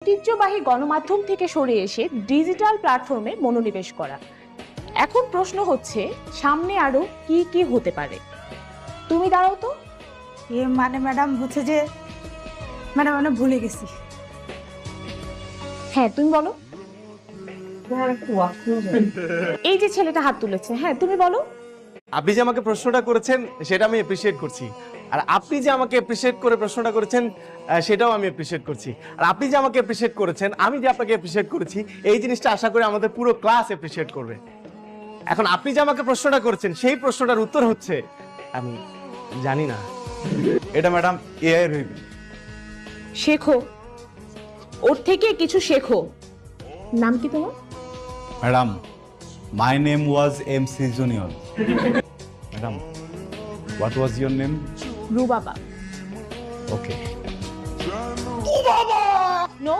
ঐতিহ্যবাহী গণমাধ্যম থেকে সরে এসে ডিজিটাল প্ল্যাটফর্মে মনোনিবেশ করা। এখন প্রশ্ন হচ্ছে সামনে আরো কি কি হতে পারে। তুমি দাঁড়াও তো। মানে ম্যাডাম হচ্ছে যে ম্যাডাম আমি ভুলে গেছি। হ্যাঁ তুমি বলো। এই যে ছেলেটা হাত তুলেছে, হ্যাঁ তুমি বলো। আপনি যে আমাকে প্রশ্নটা করেছেন সেটা আমি এপ্রিশিয়েট করছি, আর আপনি যে আমাকে এপ্রিশিয়েট করে প্রশ্নটা করেছেন সেটাও আমি এপ্রিশিয়েট করছি, আর আপনি যে আমাকে এপ্রিশিয়েট করেছেন আমি যে আপনাকে এপ্রিশিয়েট করেছি এই জিনিসটা আশা করি আমাদের পুরো ক্লাস এপ্রিশিয়েট করবে। এখন আপনি যে আমাকে প্রশ্নটা করেছেন সেই প্রশ্নটার উত্তর হচ্ছে আমি জানি না। এটা ম্যাডাম এআই এর হইবে। শেখো, ওর থেকে কিছু শেখো। নাম কি তোমার? Madam my name was MC junior. Madam what was your name? Rubaba. Okay. No